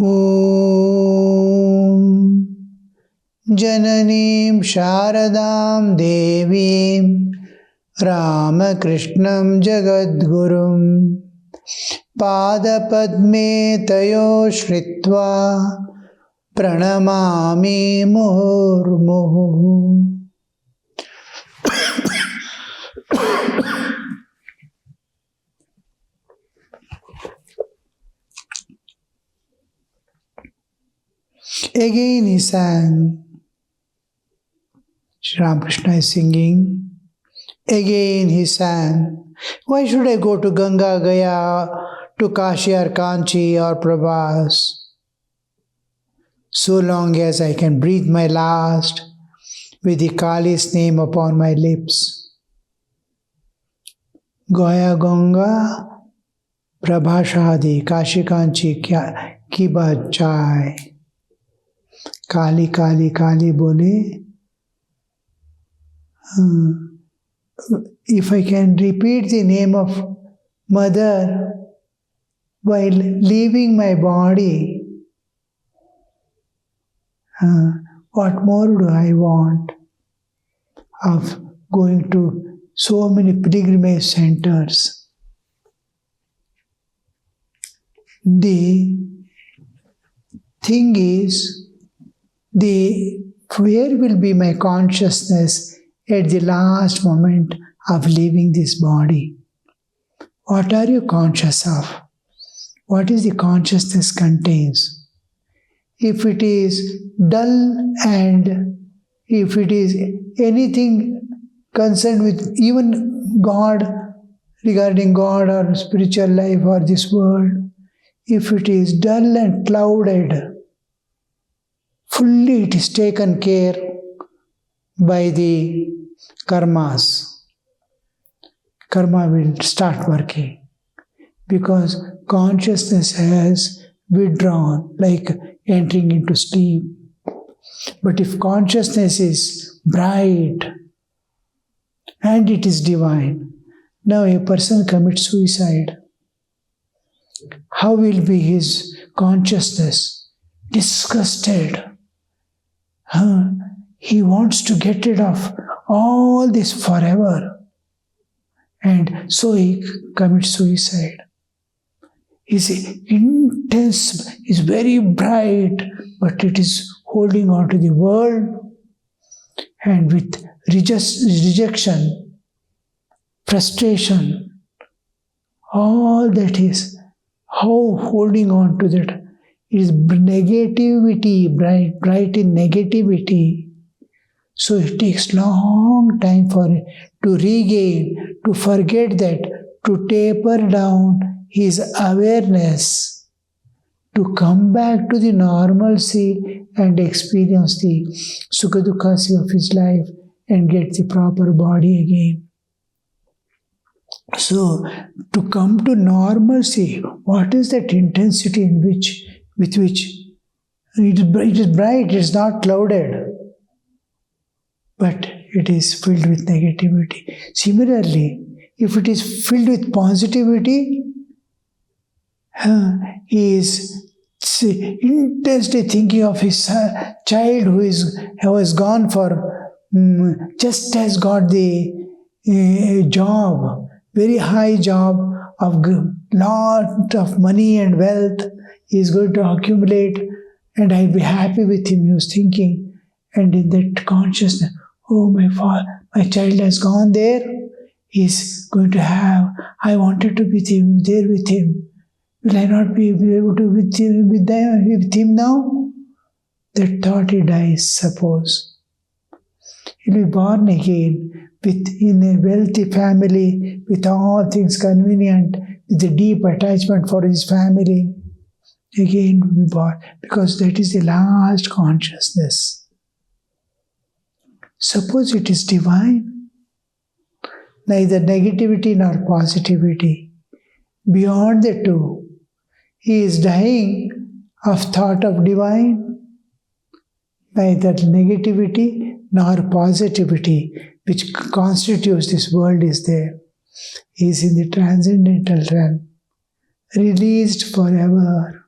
Om Jananim Sharadam Devim Ramakrishnam Jagadgurum Padapadme Tayo Shritva Pranamami Murmuhu. Again he sang. Sri Ramakrishna is singing. Again he sang. Why should I go to Ganga, Gaya, to Kashi or Kanchi or Prabhas? So long as I can breathe my last with the Kali's name upon my lips. Gaya Ganga, Prabha Shadi, Kashi Kanchi ki baat chai. Kali, Kali, Kali bole. If I can repeat the name of Mother while leaving my body, what more do I want of going to so many pilgrimage centers? The thing is, where will be my consciousness at the last moment of leaving this body? What are you conscious of? What is the consciousness contains? If it is dull and if it is anything concerned with even God, regarding God or spiritual life or this world, if it is dull and clouded, fully it is taken care by the karmas. Karma will start working because consciousness has withdrawn, like entering into sleep. But if consciousness is bright and it is divine, now a person commits suicide. How will be his consciousness? Disgusted. He wants to get rid of all this forever. And so he commits suicide. His intense is very bright, but it is holding on to the world, and with rejection, frustration, all that is how holding on to that is negativity, bright in negativity. So it takes long time for it to regain, to forget that, to taper down his awareness, to come back to the normalcy and experience the sukha dukkhasi of his life and get the proper body again. So, to come to normalcy, what is that intensity with which it is bright, it is not clouded, but it is filled with negativity. Similarly, if it is filled with positivity, he is intensely thinking of his child who has gone for, just has got the job, very high job of lot of money and wealth he is going to accumulate, and I'll be happy with him, he was thinking. And in that consciousness, oh, my child has gone there, he's going to have, I wanted to be there with him. Will I not be able to be with him now? That thought he dies, suppose. He'll be born again in a wealthy family, with all things convenient, with a deep attachment for his family. Again will be born, because that is the last consciousness. Suppose it is divine, neither negativity nor positivity. Beyond the two, he is dying of thought of divine, neither negativity nor positivity, which constitutes this world, is there. He is in the transcendental realm, released forever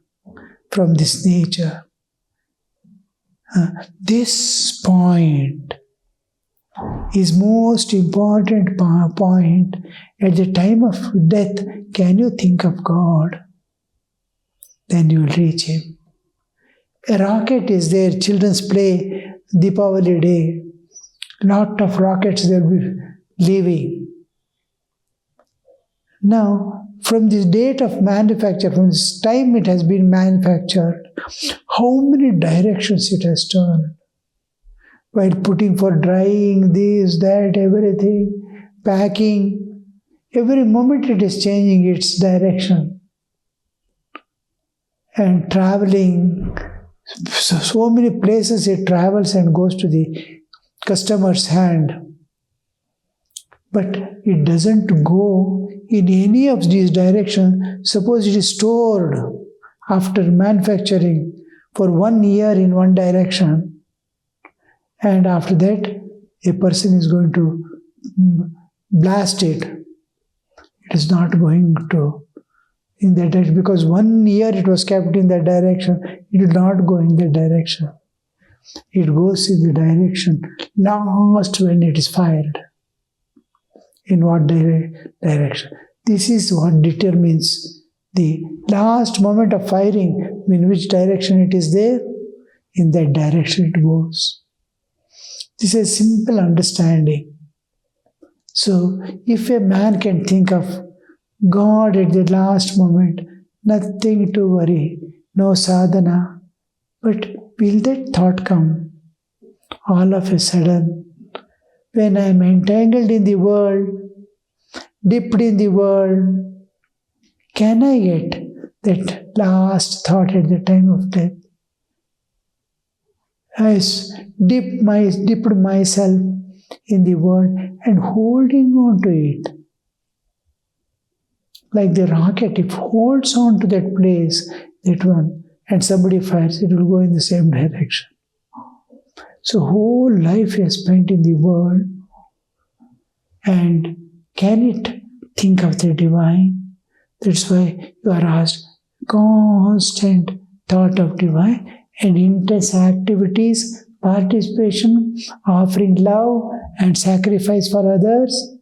from this nature. This point is most important point. At the time of death, can you think of God? Then you will reach Him. A rocket is there, children's play, Deepavali day. Lot of rockets they will be leaving. Now, from this date of manufacture, from this time it has been manufactured, how many directions it has turned? While putting for drying, this, that, everything, packing, every moment it is changing its direction. And traveling, so many places it travels and goes to the customer's hand. But it doesn't go in any of these directions. Suppose it is stored after manufacturing for 1 year in one direction, and after that a person is going to blast it. It is not going to in that direction, because 1 year it was kept in that direction, it will not go in that direction. It goes in the direction last when it is fired. In what direction? This is what determines the last moment of firing, in which direction it is there, in that direction it goes. This is a simple understanding. So, if a man can think of God at the last moment, nothing to worry, no sadhana, but will that thought come all of a sudden? When I am entangled in the world, dipped in the world, can I get that last thought at the time of death? I dipped myself in the world and holding on to it. Like the rocket, if holds on to that place, that one, and somebody fires, it will go in the same direction. So whole life is spent in the world, and can it think of the divine? That's why you are asked constant thought of divine and intense activities, participation, offering love and sacrifice for others,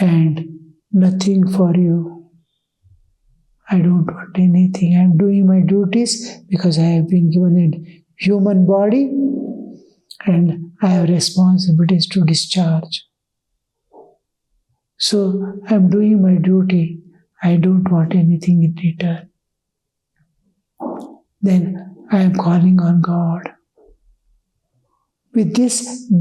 and nothing for you. I don't want anything. I am doing my duties because I have been given a human body and I have responsibilities to discharge. So I am doing my duty. I don't want anything in return. Then I am calling on God. With this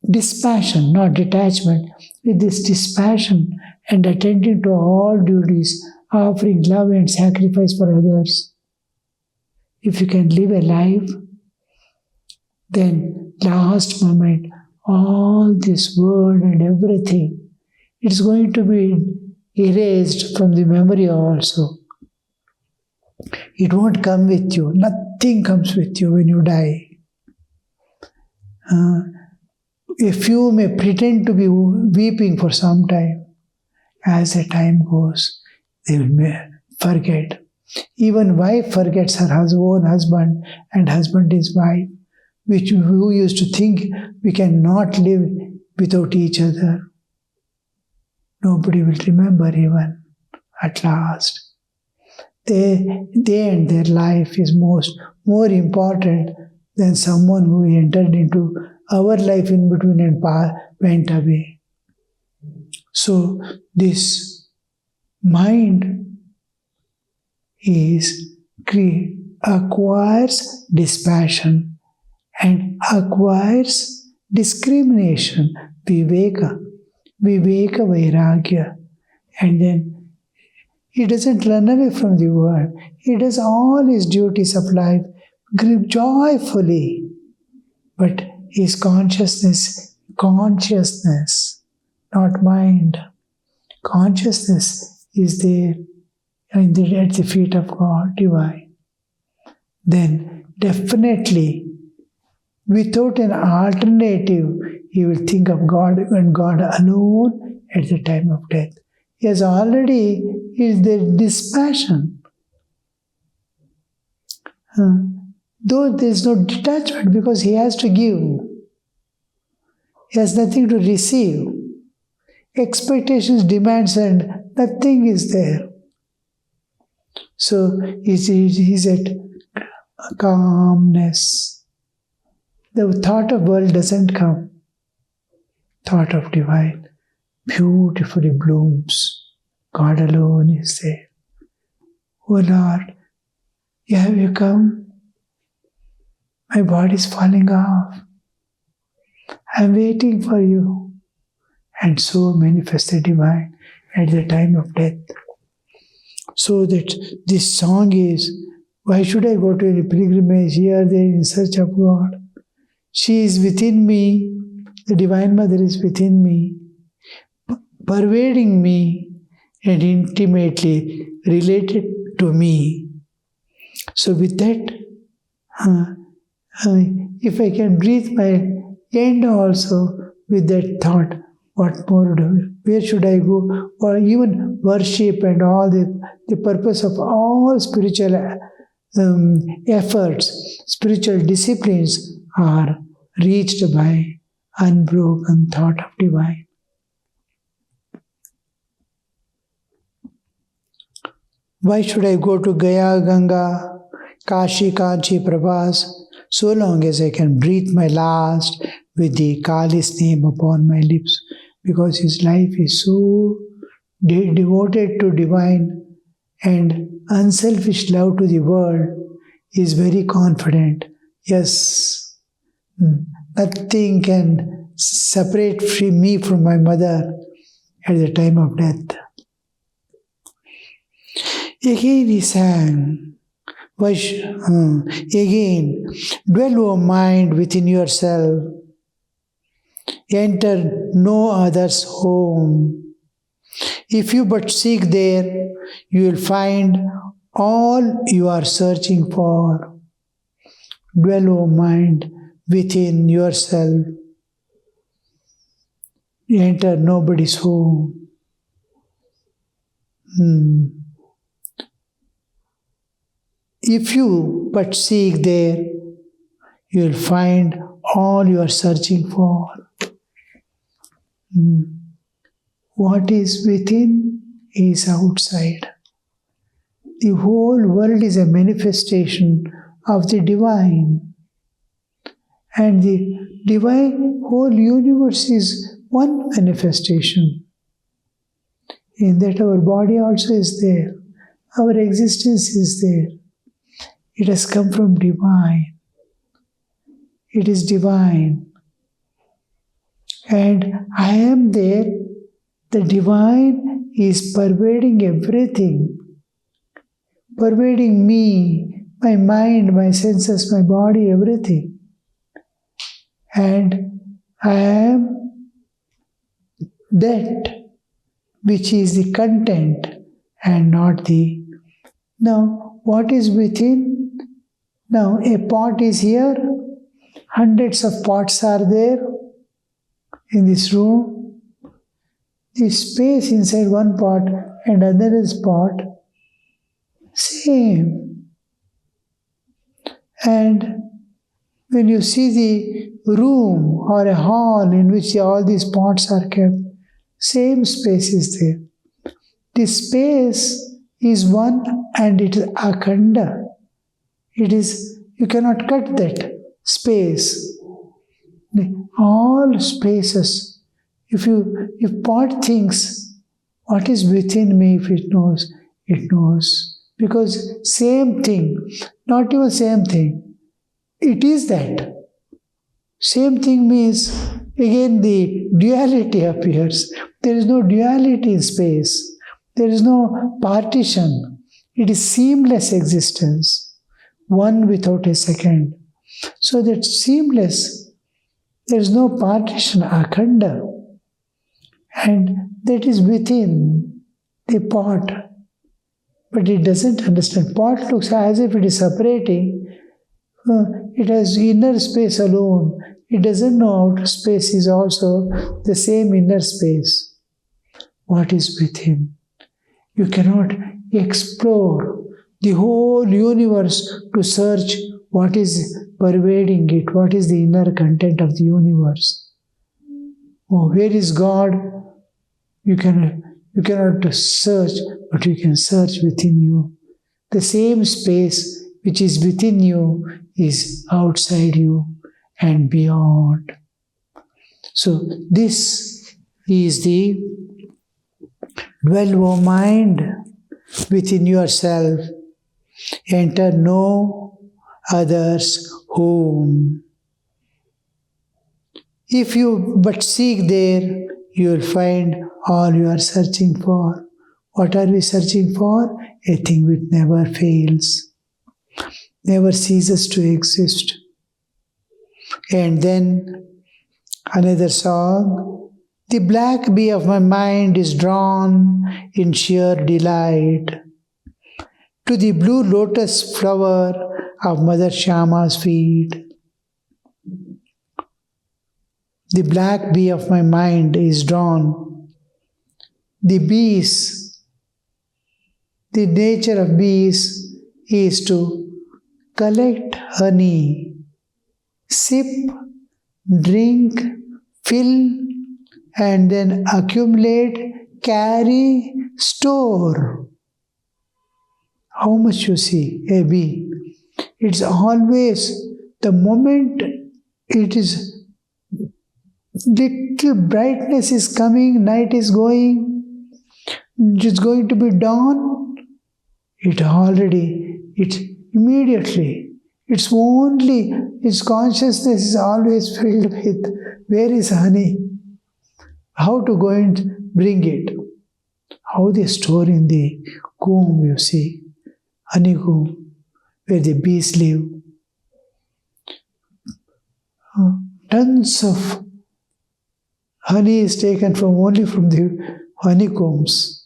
dispassion, not detachment, with this dispassion and attending to all duties, offering love and sacrifice for others. If you can live a life, then last moment, all this world and everything, it's going to be erased from the memory also. It won't come with you. Nothing comes with you when you die. A few may pretend to be weeping for some time. As the time goes, they will forget. Even wife forgets her own husband, and husband is wife, who used to think we cannot live without each other. Nobody will remember even at last. They and their life is more important than someone who entered into our life in between and went away. So this mind acquires dispassion and acquires discrimination, viveka vairagya, and then he doesn't run away from the world. He does all his duties of life joyfully, but his consciousness, not mind. Consciousness is there at the feet of God, divine. Then definitely, without an alternative, he will think of God and God alone at the time of death. He has already is the dispassion. Uh, though there is no detachment because he has to give, he has nothing to receive. Expectations, demands, and nothing is there. So he's at calmness. The thought of world doesn't come. Thought of divine beautifully blooms. God alone is there. Oh Lord, have you come? My body is falling off. I'm waiting for you. And so manifest the divine at the time of death. So that this song is, why should I go to any pilgrimage here, there in search of God? She is within me, the Divine Mother is within me, pervading me and intimately related to me. So with that, if I can breathe my end also with that thought, what more where should I go? Or even worship and all the purpose of all spiritual efforts, spiritual disciplines are reached by unbroken thought of divine. Why should I go to Gaya, Ganga, Kashi, Kanchi, Prabhas, so long as I can breathe my last with the Kali's name upon my lips? Because his life is so devoted to divine and unselfish love to the world, he is very confident. Yes, nothing can separate me from my mother at the time of death. Again he sang, again, dwell, O mind, within yourself. Enter no other's home. If you but seek there, you will find all you are searching for. Dwell, O mind, within yourself. Enter nobody's home. If you but seek there, you will find all you are searching for. What is within is outside. The whole world is a manifestation of the divine. And the divine whole universe is one manifestation. In that our body also is there. Our existence is there. It has come from divine. It is divine. And I am there. The divine is pervading everything. Pervading me, my mind, my senses, my body, everything. And I am that which is the content and not the... Now, what is within? Now, a pot is here. Hundreds of pots are there in this room. The space inside one pot and another's pot, same. And when you see the room or a hall in which all these pots are kept, same space is there. This space is one and it is akhanda. It is, you cannot cut that space. All spaces. If pot thinks, what is within me, if it knows, it knows. Because same thing, not even same thing, it is that. Same thing means, again the duality appears. There is no duality in space. There is no partition. It is seamless existence, one without a second. So that seamless, there is no partition, akhanda. And that is within the pot. But it doesn't understand. Pot looks as if it is separating. It has inner space alone. It doesn't know outer space is also the same inner space. What is within? You cannot explore the whole universe to search what is pervading it, what is the inner content of the universe. Oh, where is God? You cannot search, but you can search within you. The same space which is within you is outside you and beyond. So this is the dwell, O mind, within yourself. Enter no other's home. If you but seek there, you will find all you are searching for. What are we searching for? A thing which never fails, never ceases to exist. And then another song. The black bee of my mind is drawn in sheer delight to the blue lotus flower of Mother Shyama's feet. The black bee of my mind is drawn. The bees, the nature of bees is to collect honey, sip, drink, fill, and then accumulate, carry, store. How much you see a bee? It's always the moment it is little brightness is coming, night is going, it's going to be dawn. It's immediately. It's only, its consciousness is always filled with where is honey, how to go and bring it, how they store in the comb, you see, honeycomb, where the bees live. Tons of honey is taken only from the honeycombs.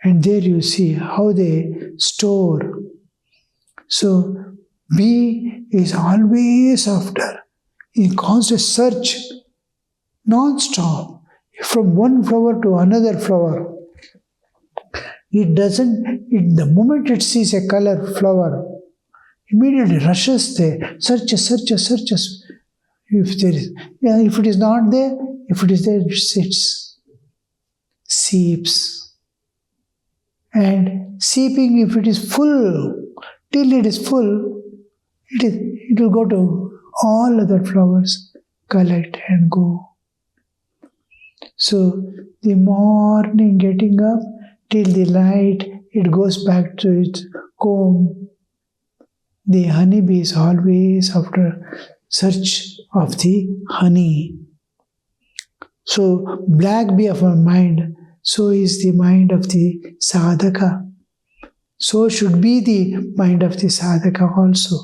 And there you see how they store. So, bee is always after, in constant search, non-stop, from one flower to another flower. The moment it sees a color flower, immediately rushes there, searches. If it is not there, if it is there, it sits, seeps. And seeping, if it is full, till it is full, it will go to all other flowers, collect and go. So, the morning getting up, till the light, it goes back to its comb. The honeybee is always after search of the honey. So, black bee of our mind, so is the mind of the sadhaka. So should be the mind of the sadhaka also.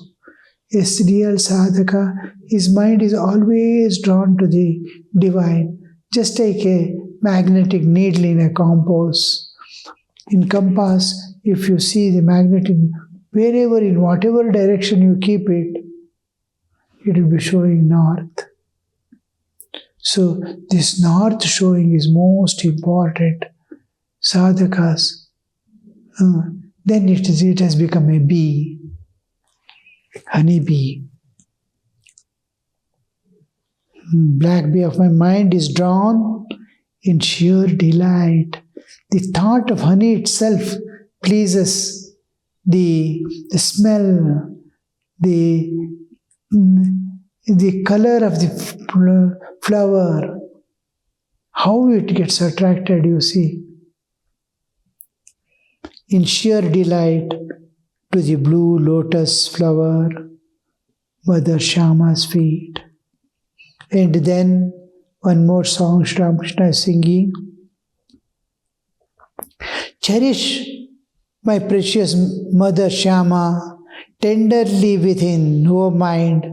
Yes, real sadhaka, his mind is always drawn to the divine, just like a magnetic needle in a compass. In compass, if you see the magnetic, wherever, in whatever direction you keep it, it will be showing north. So this north showing is most important. Sadhakas. Then it has become a bee, honey bee. Black bee of my mind is drawn in sheer delight. The thought of honey itself pleases the smell, the color of the flower, how it gets attracted, you see. In sheer delight to the blue lotus flower, Mother Shyama's feet. And then one more song Sri Ramakrishna is singing. Cherish my precious Mother Shyama tenderly within, O mind.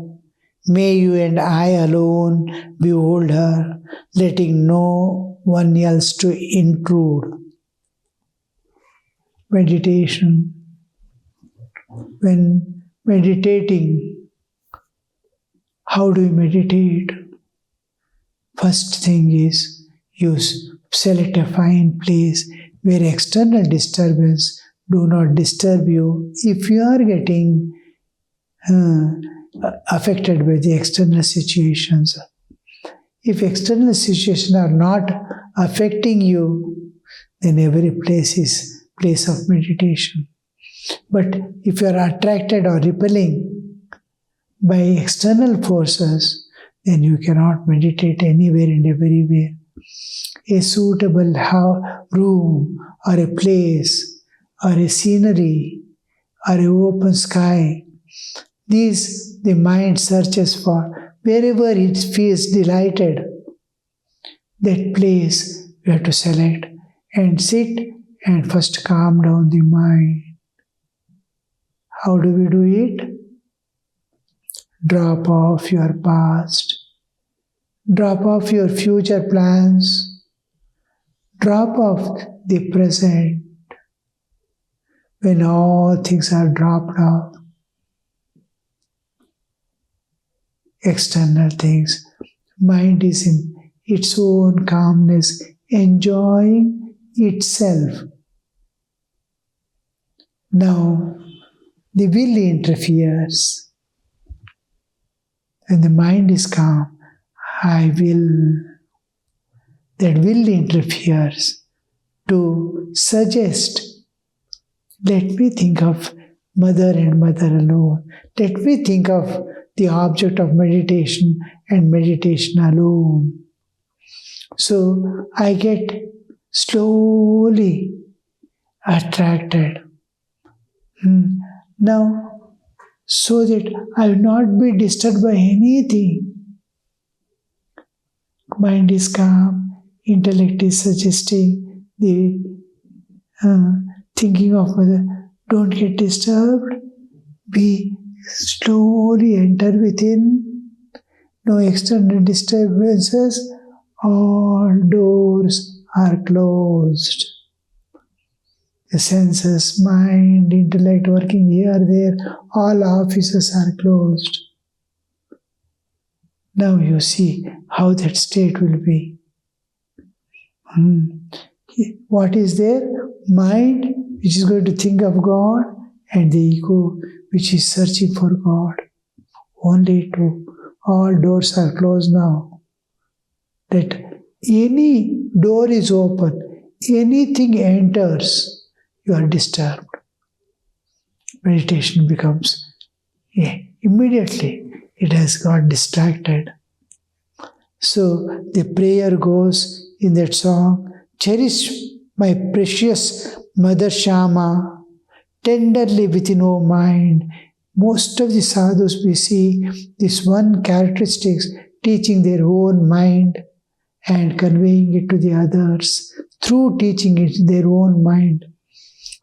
May you and I alone behold her, letting no one else to intrude. Meditation. When meditating, how do you meditate? First thing is, you select a fine place where external disturbance do not disturb you if you are getting affected by the external situations. If external situations are not affecting you, then every place is place of meditation. But if you are attracted or repelling by external forces, then you cannot meditate anywhere and everywhere. A suitable room or a place or a scenery or an open sky, these the mind searches for. Wherever it feels delighted, that place we have to select and sit and first calm down the mind. How do we do it? Drop off your past. Drop off your future plans. Drop off the present. When all things are dropped off, external things, mind is in its own calmness, enjoying itself. Now, the will interferes. When the mind is calm, I will. That will interferes to suggest, let me think of mother and mother alone. Let me think of the object of meditation and meditation alone. So I get slowly attracted. Now, so that I will not be disturbed by anything. Mind is calm, intellect is suggesting the thinking of mother. Don't get disturbed. Be slowly enter within. No external disturbances. All doors are closed. The senses, mind, intellect working here, there, all offices are closed. Now you see how that state will be. What is there? Mind, which is going to think of God, and the ego, which is searching for God. Only two. All doors are closed now. That any door is open, anything enters, you are disturbed. Meditation becomes, immediately it has got distracted. So the prayer goes in that song, cherish my precious Mother Shama, tenderly within O mind. Most of the sadhus we see this one characteristics, teaching their own mind and conveying it to the others through teaching it their own mind.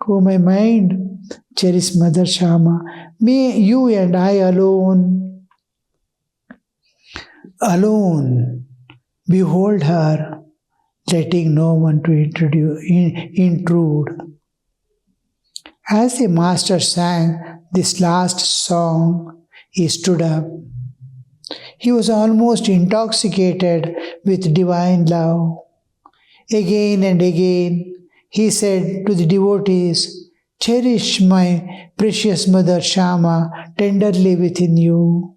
Oh my mind, cherish Mother Shama. May you and I alone behold her, letting no one to intrude. As the master sang this last song, he stood up. He was almost intoxicated with divine love. Again and again, he said to the devotees, cherish my precious Mother Shama tenderly within you.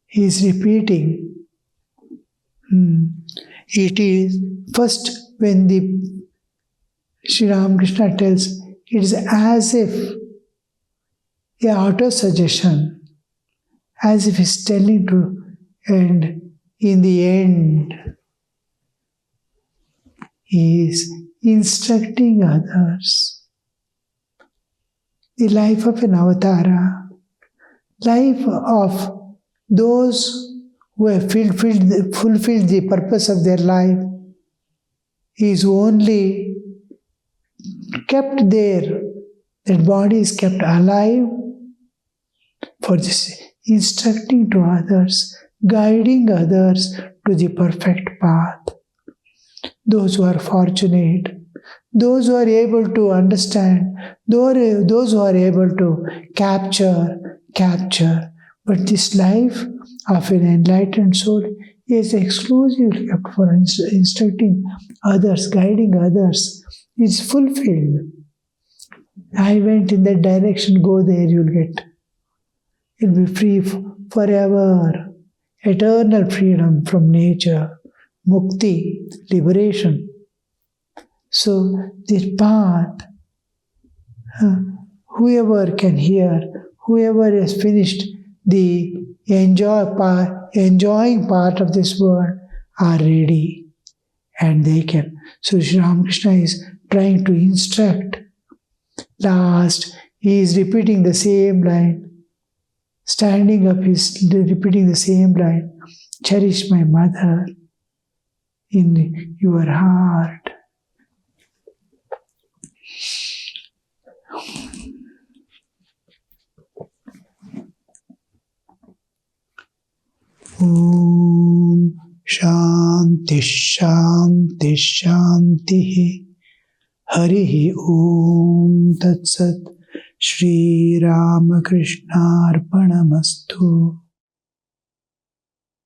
He is repeating. It is first when the Sri Ramakrishna tells, it is as if a auto-suggestion, as if he's telling to, and in the end, he is instructing others. The life of an avatara, life of those who have fulfilled the purpose of their life, is only kept there. That body is kept alive for this, instructing to others, guiding others to the perfect path. Those who are fortunate, those who are able to understand, those who are able to capture. But this life of an enlightened soul is exclusively kept for instructing others, guiding others. It's fulfilled. I went in that direction, go there, you'll get. You'll be free forever. Eternal freedom from nature. Mukti, liberation. So this path, whoever can hear, whoever has finished the enjoying part of this world are ready and they can. So Sri Ramakrishna is trying to instruct. Last, he is repeating the same line. Standing up, he is repeating the same line. Cherish my mother in your heart. Om Shanti Shanti Shanti Harihi Om Tat Sat Shri Ramakrishna Arpanamastu.